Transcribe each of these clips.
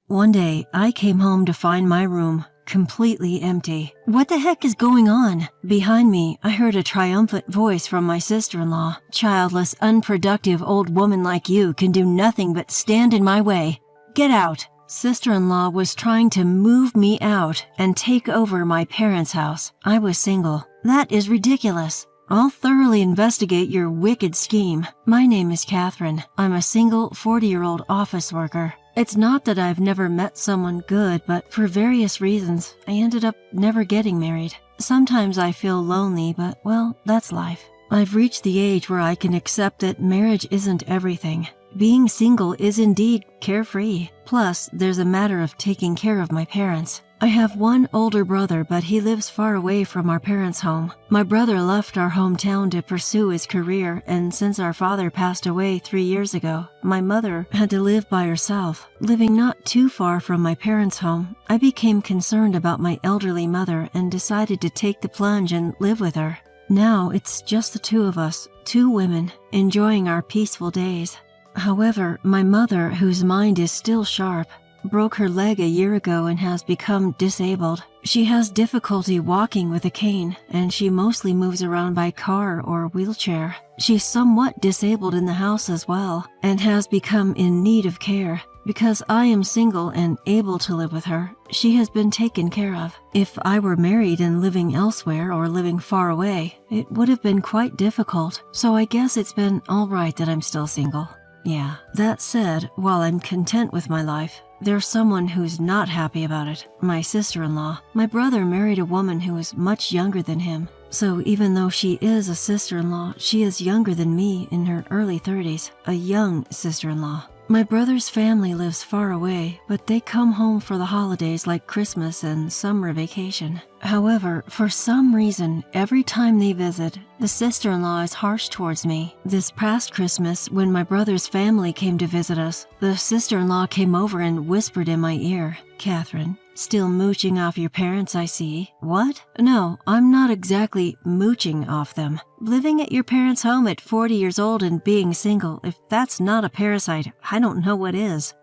One day, I came home to find my room completely empty. What the heck is going on? Behind me, I heard a triumphant voice from my sister-in-law. Childless, unproductive old woman like you can do nothing but stand in my way. Get out. Sister-in-law was trying to move me out and take over my parents' house. I was single. That is ridiculous. I'll thoroughly investigate your wicked scheme. My name is Catherine. I'm a single 40-year-old office worker. It's not that I've never met someone good, but for various reasons, I ended up never getting married. Sometimes I feel lonely, but, well, that's life. I've reached the age where I can accept that marriage isn't everything. Being single is indeed carefree. Plus, there's a matter of taking care of my parents. I have one older brother, but he lives far away from our parents' home. My brother left our hometown to pursue his career, and since our father passed away 3 years ago, my mother had to live by herself. Living not too far from my parents' home, I became concerned about my elderly mother and decided to take the plunge and live with her. Now it's just the two of us, two women, enjoying our peaceful days. However, my mother, whose mind is still sharp, broke her leg a year ago and has become disabled. She has difficulty walking with a cane, and she mostly moves around by car or wheelchair. She's somewhat disabled in the house as well, and has become in need of care. Because I am single and able to live with her, she has been taken care of. If I were married and living elsewhere or living far away, it would have been quite difficult, so I guess it's been all right that I'm still single. Yeah. That said, while I'm content with my life, there's someone who's not happy about it. My sister-in-law. My brother married a woman who is much younger than him. So even though she is a sister-in-law, she is younger than me in her early 30s. A young sister-in-law. My brother's family lives far away, but they come home for the holidays like Christmas and summer vacation. However, for some reason, every time they visit, the sister-in-law is harsh towards me. This past Christmas, when my brother's family came to visit us, the sister-in-law came over and whispered in my ear, "Catherine, still mooching off your parents, I see." What? No, I'm not exactly mooching off them. Living at your parents' home at 40 years old and being single, if that's not a parasite, I don't know what is.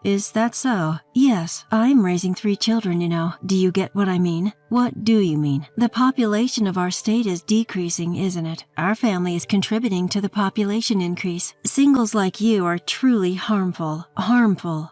Is that so? Yes, I'm raising 3 children, you know. Do you get what I mean? What do you mean? The population of our state is decreasing, isn't it? Our family is contributing to the population increase. Singles like you are truly harmful. Harmful?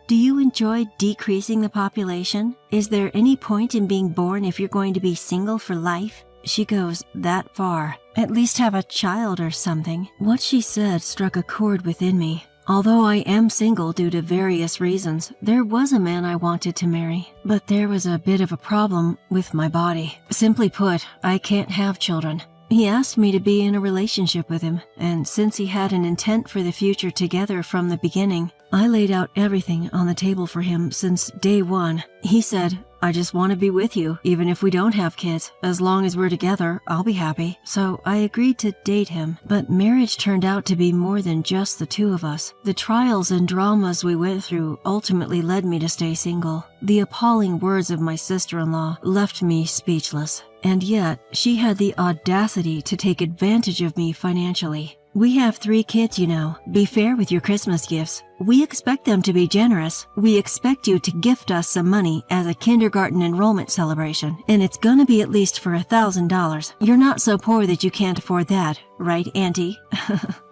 Do you enjoy decreasing the population? Is there any point in being born if you're going to be single for life? She goes that far. At least have a child or something. What she said struck a chord within me. Although I am single due to various reasons, there was a man I wanted to marry. But there was a bit of a problem with my body. Simply put, I can't have children. He asked me to be in a relationship with him, and since he had an intent for the future together from the beginning, I laid out everything on the table for him since day one. He said, "I just want to be with you, even if we don't have kids. As long as we're together, I'll be happy." So I agreed to date him, but marriage turned out to be more than just the two of us. The trials and dramas we went through ultimately led me to stay single. The appalling words of my sister-in-law left me speechless. And yet, she had the audacity to take advantage of me financially. We have 3 kids, you know. Be fair with your Christmas gifts. We expect them to be generous. We expect you to gift us some money as a kindergarten enrollment celebration, and it's gonna be at least for $1,000. You're not so poor that you can't afford that, right, Auntie?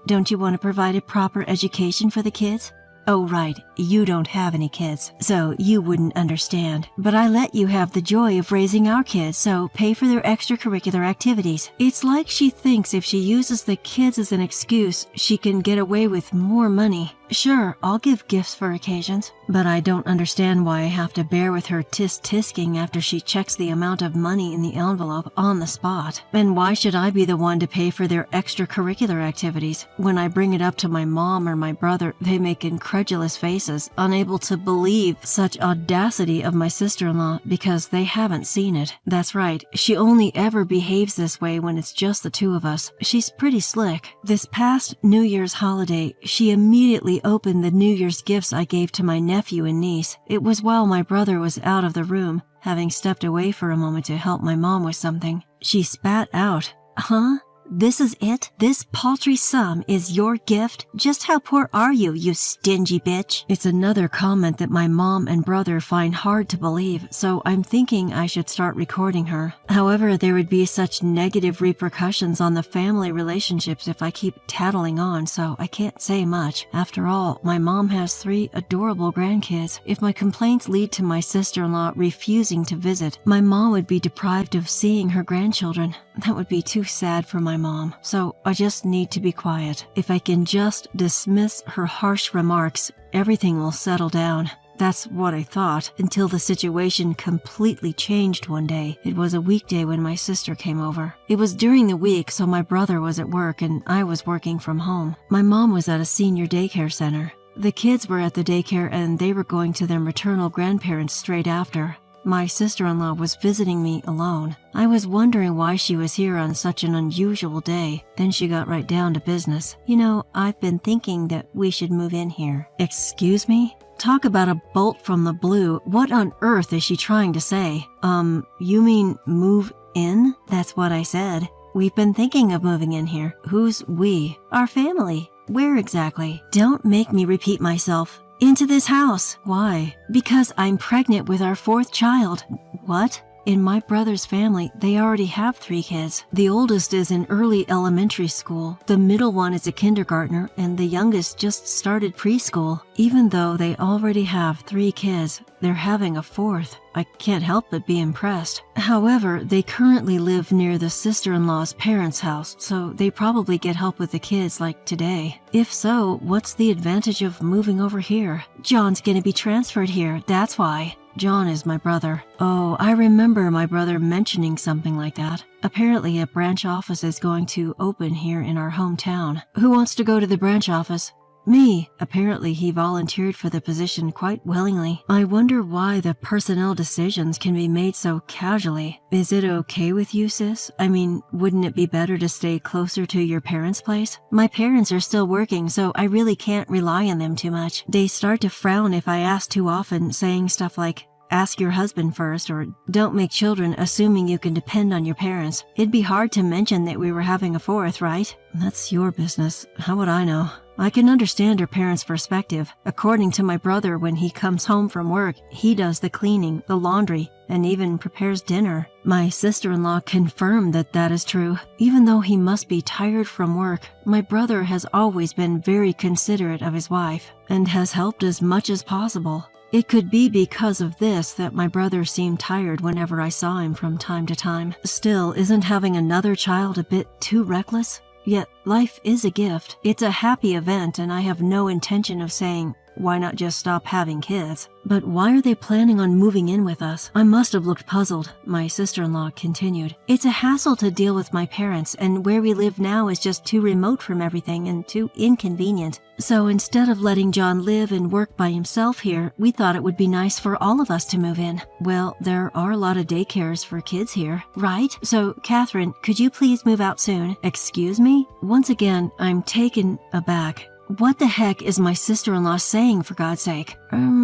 Don't you want to provide a proper education for the kids? Oh, right, you don't have any kids, so you wouldn't understand. But I let you have the joy of raising our kids, so pay for their extracurricular activities. It's like she thinks if she uses the kids as an excuse, she can get away with more money. Sure, I'll give gifts for occasions, but I don't understand why I have to bear with her tisk-tisking after she checks the amount of money in the envelope on the spot. And why should I be the one to pay for their extracurricular activities? When I bring it up to my mom or my brother, they make incredulous faces, unable to believe such audacity of my sister-in-law because they haven't seen it. That's right, she only ever behaves this way when it's just the two of us. She's pretty slick. This past New Year's holiday, she immediately opened the New Year's gifts I gave to my nephew and niece. It was while my brother was out of the room, having stepped away for a moment to help my mom with something. She spat out, "Huh? This is it? This paltry sum is your gift? Just how poor are you, you stingy bitch? It's another comment that my mom and brother find hard to believe, so I'm thinking I should start recording her. However, there would be such negative repercussions on the family relationships if I keep tattling on, so I can't say much. After all, my mom has 3 adorable grandkids. If my complaints lead to my sister-in-law refusing to visit, my mom would be deprived of seeing her grandchildren. That would be too sad for my mom, so I just need to be quiet. If I can just dismiss her harsh remarks, everything will settle down. That's what I thought, until the situation completely changed one day. It was a weekday when my sister came over. It was during the week, so my brother was at work and I was working from home. My mom was at a senior daycare center. The kids were at the daycare and they were going to their maternal grandparents straight after. My sister-in-law was visiting me alone. I was wondering why she was here on such an unusual day. Then she got right down to business. You know, I've been thinking that we should move in here. Excuse me? Talk about a bolt from the blue. What on earth is she trying to say? You mean move in? That's what I said. We've been thinking of moving in here. Who's we? Our family. Where exactly? Don't make me repeat myself. Into this house. Why? Because I'm pregnant with our 4th child. What? In my brother's family, they already have 3 kids. The oldest is in early elementary school, the middle one is a kindergartner, and the youngest just started preschool. Even though they already have 3 kids, they're having a 4th. I can't help but be impressed. However, they currently live near the sister-in-law's parents' house, so they probably get help with the kids like today. If so, what's the advantage of moving over here? John's gonna be transferred here, that's why. John is my brother. Oh, I remember my brother mentioning something like that. Apparently, a branch office is going to open here in our hometown. Who wants to go to the branch office? Me. Apparently, he volunteered for the position quite willingly. I wonder why the personnel decisions can be made so casually. Is it okay with you, sis? I mean, wouldn't it be better to stay closer to your parents' place? My parents are still working, so I really can't rely on them too much. They start to frown if I ask too often, saying stuff like, ask your husband first, or don't make children assuming you can depend on your parents. It'd be hard to mention that we were having a 4th, right? That's your business. How would I know? I can understand her parents' perspective. According to my brother, when he comes home from work, he does the cleaning, the laundry, and even prepares dinner. My sister-in-law confirmed that that is true. Even though he must be tired from work, my brother has always been very considerate of his wife and has helped as much as possible. It could be because of this that my brother seemed tired whenever I saw him from time to time. Still, isn't having another child a bit too reckless? Yet, life is a gift. It's a happy event, and I have no intention of saying, why not just stop having kids? But why are they planning on moving in with us? I must have looked puzzled. My sister-in-law continued. It's a hassle to deal with my parents, and where we live now is just too remote from everything and too inconvenient. So instead of letting John live and work by himself here, we thought it would be nice for all of us to move in. Well, there are a lot of daycares for kids here, right? So, Catherine, could you please move out soon? Excuse me? Once again, I'm taken aback. What the heck is my sister-in-law saying, for God's sake?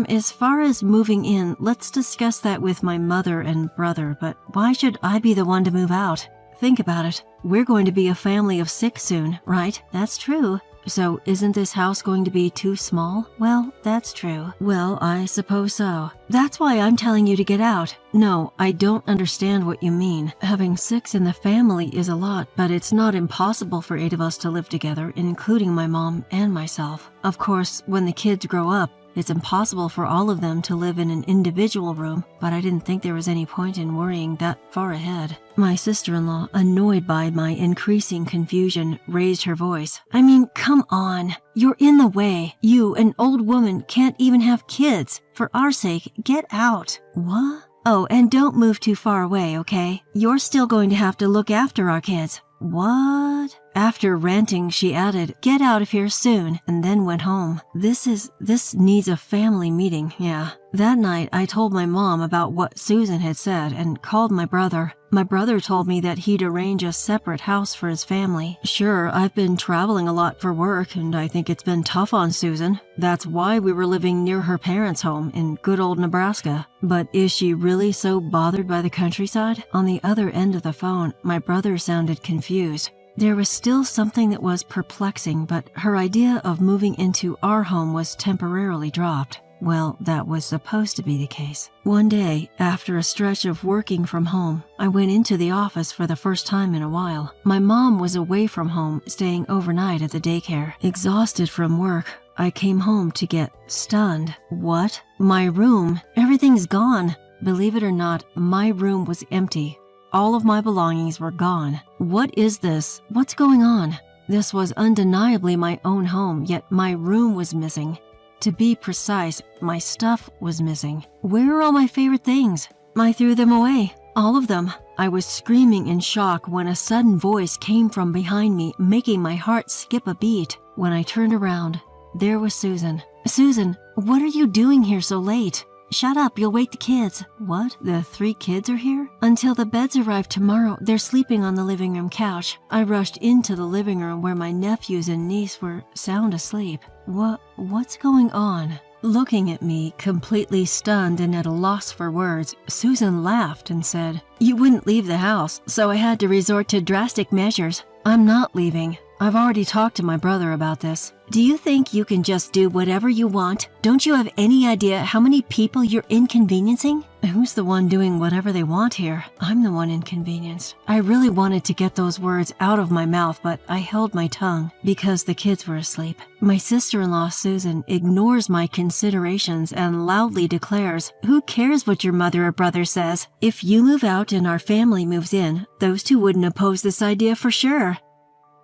As far as moving in, let's discuss that with my mother and brother, but why should I be the one to move out? Think about it. We're going to be a family of 6 soon, right? That's true. So isn't this house going to be too small? Well, that's true. Well, I suppose so. That's why I'm telling you to get out. No, I don't understand what you mean. Having 6 in the family is a lot, but it's not impossible for 8 of us to live together, including my mom and myself. Of course, when the kids grow up, it's impossible for all of them to live in an individual room, but I didn't think there was any point in worrying that far ahead. My sister-in-law, annoyed by my increasing confusion, raised her voice. I mean, come on. You're in the way. You, an old woman, can't even have kids. For our sake, get out. What? Oh, and don't move too far away, okay? You're still going to have to look after our kids. What? After ranting, she added, get out of here soon, and then went home. This needs a family meeting, yeah. That night, I told my mom about what Susan had said and called my brother. My brother told me that he'd arrange a separate house for his family. Sure, I've been traveling a lot for work, and I think it's been tough on Susan. That's why we were living near her parents' home in good old Nebraska. But is she really so bothered by the countryside? On the other end of the phone, my brother sounded confused. There was still something that was perplexing, but her idea of moving into our home was temporarily dropped. Well, that was supposed to be the case. One day, after a stretch of working from home, I went into the office for the first time in a while. My mom was away from home, staying overnight at the daycare. Exhausted from work, I came home to get stunned. What? My room? Everything's gone. Believe it or not, my room was empty. All of my belongings were gone. What is this? What's going on? This was undeniably my own home, yet my room was missing. To be precise, my stuff was missing. Where are all my favorite things? I threw them away. All of them. I was screaming in shock when a sudden voice came from behind me, making my heart skip a beat. When I turned around, there was Susan. Susan, what are you doing here so late? Shut up, you'll wake the kids. What? The 3 kids are here? Until the beds arrive tomorrow, they're sleeping on the living room couch. I rushed into the living room where my nephews and niece were sound asleep. What's going on? Looking at me, completely stunned and at a loss for words, Susan laughed and said, "You wouldn't leave the house, so I had to resort to drastic measures. I'm not leaving. I've already talked to my brother about this. Do you think you can just do whatever you want? Don't you have any idea how many people you're inconveniencing?" Who's the one doing whatever they want here? I'm the one inconvenienced. I really wanted to get those words out of my mouth, but I held my tongue because the kids were asleep. My sister-in-law, Susan, ignores my considerations and loudly declares, "Who cares what your mother or brother says? If you move out and our family moves in, those 2 wouldn't oppose this idea for sure."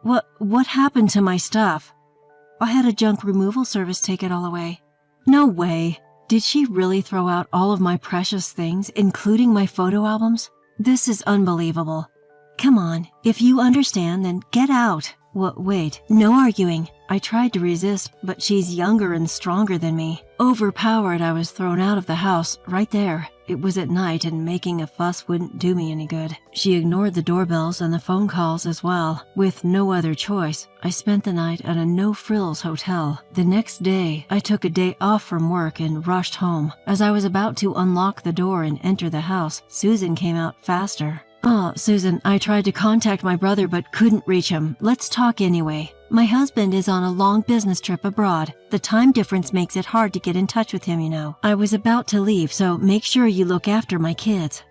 What happened to my stuff? I had a junk removal service take it all away. No way. Did she really throw out all of my precious things, including my photo albums? This is unbelievable. Come on, if you understand, then get out. Wait, no arguing. I tried to resist, but she's younger and stronger than me. Overpowered, I was thrown out of the house, right there. It was at night and making a fuss wouldn't do me any good. She ignored the doorbells and the phone calls as well. With no other choice, I spent the night at a no-frills hotel. The next day, I took a day off from work and rushed home. As I was about to unlock the door and enter the house, Susan came out faster. Susan, I tried to contact my brother but couldn't reach him. Let's talk anyway. My husband is on a long business trip abroad. The time difference makes it hard to get in touch with him, you know. I was about to leave, so make sure you look after my kids.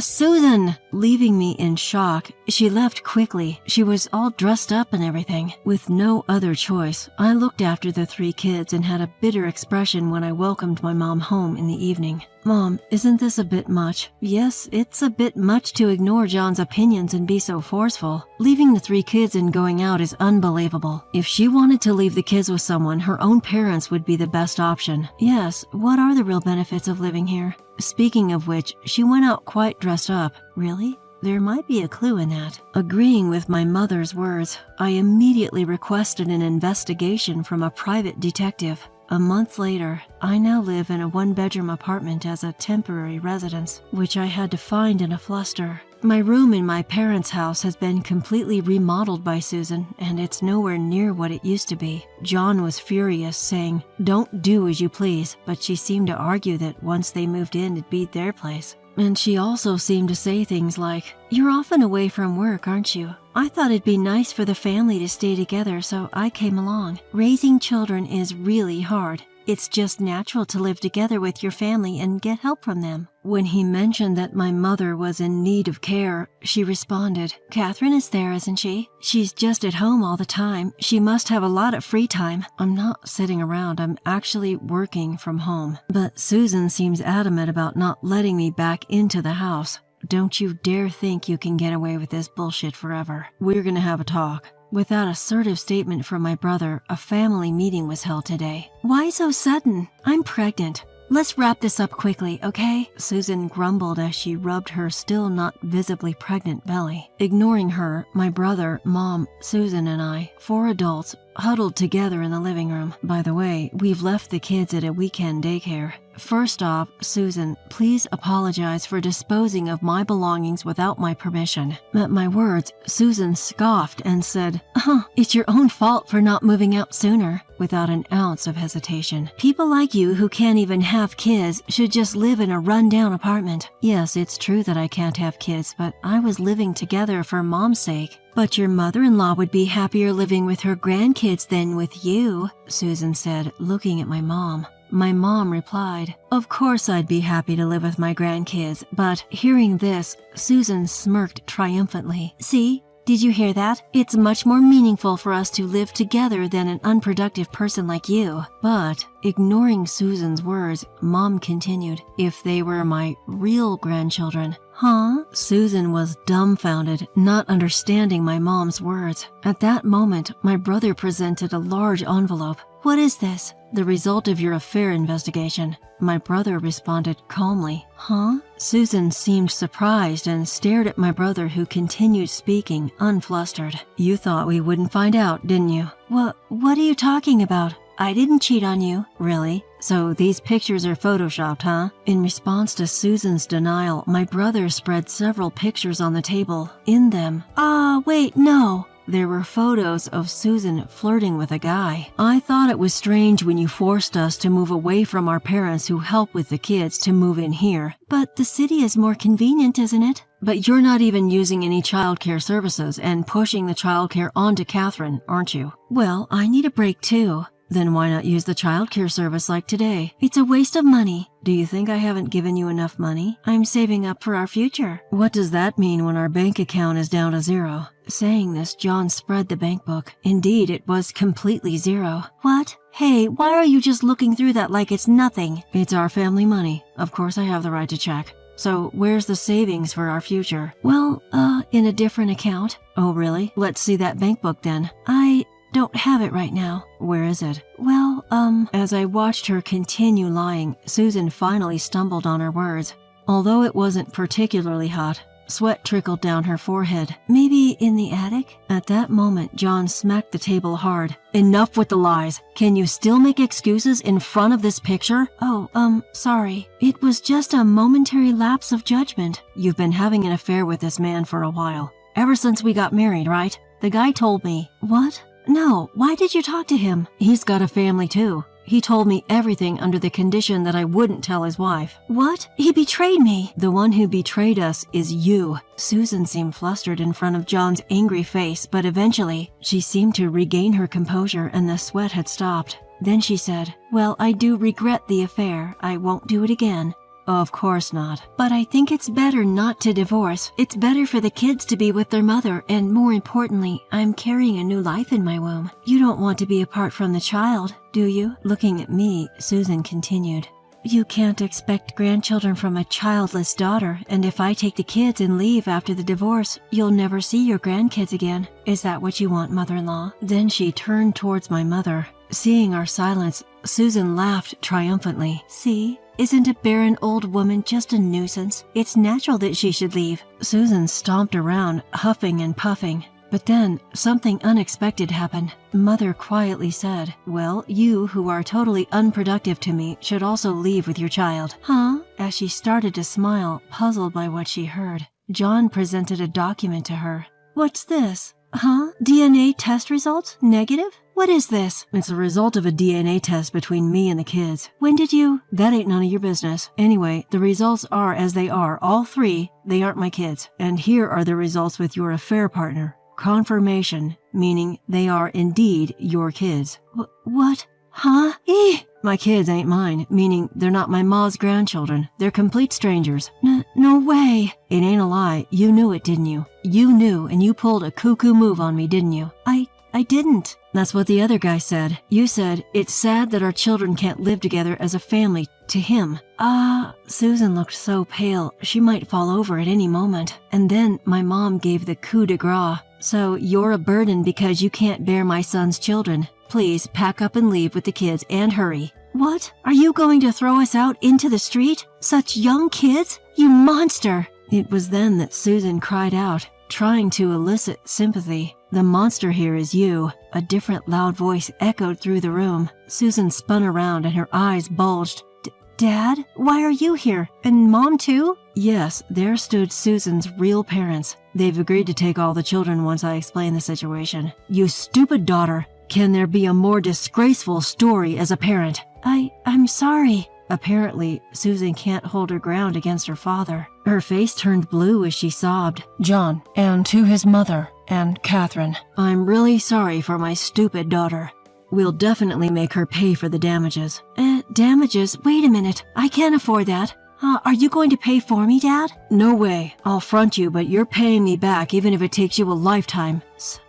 Susan! Leaving me in shock, she left quickly. She was all dressed up and everything. With no other choice, I looked after the 3 kids and had a bitter expression when I welcomed my mom home in the evening. Mom, isn't this a bit much? Yes, it's a bit much to ignore John's opinions and be so forceful. Leaving the 3 kids and going out is unbelievable. If she wanted to leave the kids with someone, her own parents would be the best option. Yes, what are the real benefits of living here? Speaking of which, she went out quite dressed up. Really? There might be a clue in that. Agreeing with my mother's words, I immediately requested an investigation from a private detective. A month later, I now live in a 1-bedroom apartment as a temporary residence, which I had to find in a fluster. My room in my parents' house has been completely remodeled by Susan, and it's nowhere near what it used to be. John was furious, saying, "Don't do as you please," but she seemed to argue that once they moved in, it'd be their place. And she also seemed to say things like, "You're often away from work, aren't you? I thought it'd be nice for the family to stay together, so I came along. Raising children is really hard. It's just natural to live together with your family and get help from them." When he mentioned that my mother was in need of care, she responded, "Catherine is there, isn't she? She's just at home all the time. She must have a lot of free time." I'm not sitting around, I'm actually working from home. But Susan seems adamant about not letting me back into the house. Don't you dare think you can get away with this bullshit forever. We're gonna have a talk. With that assertive statement from my brother, a family meeting was held today. "Why so sudden? I'm pregnant. Let's wrap this up quickly, okay?" Susan grumbled as she rubbed her still not visibly pregnant belly. Ignoring her, my brother, Mom, Susan, and I, 4 adults, huddled together in the living room. By the way, we've left the kids at a weekend daycare. First off, Susan, please apologize for disposing of my belongings without my permission." At my words, Susan scoffed and said, "It's your own fault for not moving out sooner," without an ounce of hesitation. "People like you who can't even have kids should just live in a run-down apartment." Yes, it's true that I can't have kids, but I was living together for Mom's sake. "But your mother-in-law would be happier living with her grandkids than with you," Susan said, looking at my mom. My mom replied, "Of course I'd be happy to live with my grandkids," but hearing this, Susan smirked triumphantly. "See? Did you hear that? It's much more meaningful for us to live together than an unproductive person like you." But, ignoring Susan's words, Mom continued, "If they were my real grandchildren." "Huh?" Susan was dumbfounded, not understanding my mom's words. At that moment, my brother presented a large envelope. "What is this?" "The result of your affair investigation." My brother responded calmly. "Huh?" Susan seemed surprised and stared at my brother, who continued speaking, unflustered. "You thought we wouldn't find out, didn't you?" What are you talking about? I didn't cheat on you." "Really? So these pictures are photoshopped, huh?" In response to Susan's denial, my brother spread several pictures on the table. In them, wait, no. There were photos of Susan flirting with a guy. "I thought it was strange when you forced us to move away from our parents who help with the kids to move in here." "But the city is more convenient, isn't it?" "But you're not even using any childcare services and pushing the childcare onto Catherine, aren't you?" "Well, I need a break too." "Then why not use the childcare service like today?" "It's a waste of money." "Do you think I haven't given you enough money?" "I'm saving up for our future." "What does that mean when our bank account is down to zero?" Saying this, John spread the bank book. Indeed, it was completely zero. "What? Hey, why are you just looking through that like it's nothing?" "It's our family money. Of course I have the right to check. So where's the savings for our future?" "Well, in a different account." "Oh, really? Let's see that bank book then." "I don't have it right now." "Where is it?" "Well, As I watched her continue lying, Susan finally stumbled on her words. Although it wasn't particularly hot, sweat trickled down her forehead. "Maybe in the attic?" At that moment, John smacked the table hard. "Enough with the lies. Can you still make excuses in front of this picture?" "Oh, sorry. It was just a momentary lapse of judgment." "You've been having an affair with this man for a while. Ever since we got married, right? The guy told me." "What?" "No, why did you talk to him?" "He's got a family too. He told me everything under the condition that I wouldn't tell his wife." "What? He betrayed me." "The one who betrayed us is you." Susan seemed flustered in front of John's angry face, but eventually she seemed to regain her composure and the sweat had stopped. Then she said, "Well, I do regret the affair. I won't do it again." "Of course not." "But I think it's better not to divorce. It's better for the kids to be with their mother, and more importantly, I'm carrying a new life in my womb. You don't want to be apart from the child, do you?" Looking at me, Susan continued, "You can't expect grandchildren from a childless daughter, and if I take the kids and leave after the divorce, you'll never see your grandkids again. Is that what you want, mother-in-law?" Then she turned towards my mother. Seeing our silence, Susan laughed triumphantly. "See? Isn't a barren old woman just a nuisance? It's natural that she should leave." Susan stomped around, huffing and puffing. But then, something unexpected happened. Mother quietly said, "Well, you who are totally unproductive to me should also leave with your child." "Huh?" As she started to smile, puzzled by what she heard, John presented a document to her. "What's this?" "Huh? DNA test results? Negative? What is this?" "It's the result of a DNA test between me and the kids." "When did you—" "That ain't none of your business. Anyway, the results are as they are, all three. They aren't my kids. And here are the results with your affair partner. Confirmation, meaning they are indeed your kids." What? Huh? "My kids ain't mine, meaning they're not my ma's grandchildren. They're complete strangers." No way." "It ain't a lie. You knew it, didn't you? You knew, and you pulled a cuckoo move on me, didn't you?" I didn't." "That's what the other guy said. You said, 'It's sad that our children can't live together as a family,' to him." Susan looked so pale, she might fall over at any moment. And then my mom gave the coup de grace. "So you're a burden because you can't bear my son's children. Please pack up and leave with the kids and hurry." "What? Are you going to throw us out into the street? Such young kids? You monster!" It was then that Susan cried out, trying to elicit sympathy. "The monster here is you." A different loud voice echoed through the room. Susan spun around and her eyes bulged. Dad, why are you here? And Mom too? Yes, there stood Susan's real parents. They've agreed to take all the children once I explain the situation. You stupid daughter! Can there be a more disgraceful story as a parent? I'm sorry. Apparently, Susan can't hold her ground against her father. Her face turned blue as she sobbed. John, and to his mother, and Catherine, I'm really sorry for my stupid daughter. We'll definitely make her pay for the damages. Damages? Wait a minute. I can't afford that. Are you going to pay for me, Dad? No way. I'll front you, but you're paying me back even if it takes you a lifetime.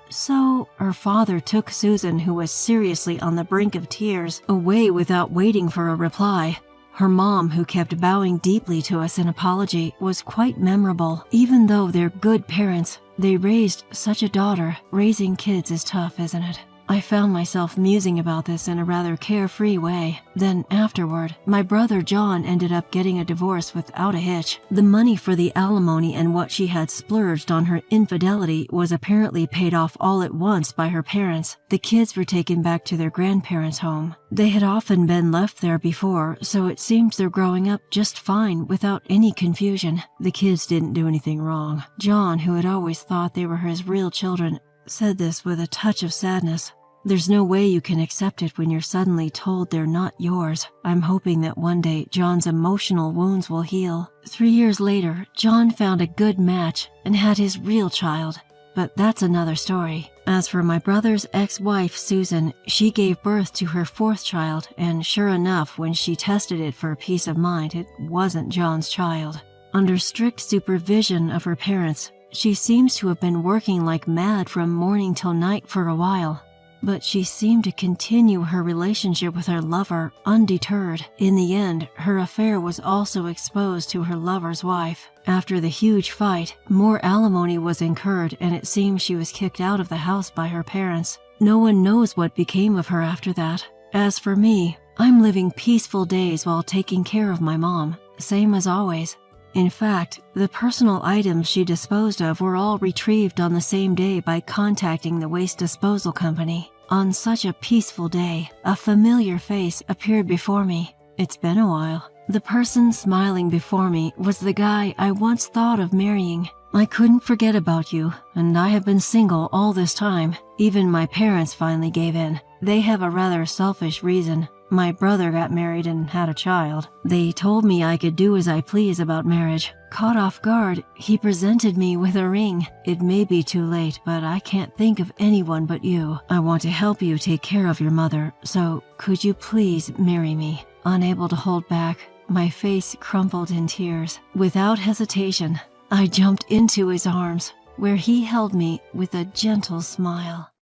So, her father took Susan, who was seriously on the brink of tears, away without waiting for a reply. Her mom, who kept bowing deeply to us in apology, was quite memorable. Even though they're good parents, they raised such a daughter. Raising kids is tough, isn't it? I found myself musing about this in a rather carefree way. Then afterward, my brother John ended up getting a divorce without a hitch. The money for the alimony and what she had splurged on her infidelity was apparently paid off all at once by her parents. The kids were taken back to their grandparents' home. They had often been left there before, so it seems they're growing up just fine without any confusion. The kids didn't do anything wrong. John, who had always thought they were his real children, said this with a touch of sadness. There's no way you can accept it when you're suddenly told they're not yours. I'm hoping that one day John's emotional wounds will heal. 3 years later, John found a good match and had his real child. But that's another story. As for my brother's ex-wife, Susan, she gave birth to her 4th child, and sure enough, when she tested it for peace of mind, it wasn't John's child. Under strict supervision of her parents, she seems to have been working like mad from morning till night for a while. But she seemed to continue her relationship with her lover undeterred. In the end, her affair was also exposed to her lover's wife. After the huge fight, more alimony was incurred, and it seems she was kicked out of the house by her parents. No one knows what became of her after that. As for me, I'm living peaceful days while taking care of my mom, same as always. In fact, the personal items she disposed of were all retrieved on the same day by contacting the waste disposal company. On such a peaceful day, a familiar face appeared before me. It's been a while. The person smiling before me was the guy I once thought of marrying. I couldn't forget about you, and I have been single all this time. Even my parents finally gave in. They have a rather selfish reason. My brother got married and had a child. They told me I could do as I please about marriage. Caught off guard, he presented me with a ring. It may be too late, but I can't think of anyone but you. I want to help you take care of your mother, so could you please marry me? Unable to hold back, my face crumpled in tears. Without hesitation, I jumped into his arms, where he held me with a gentle smile.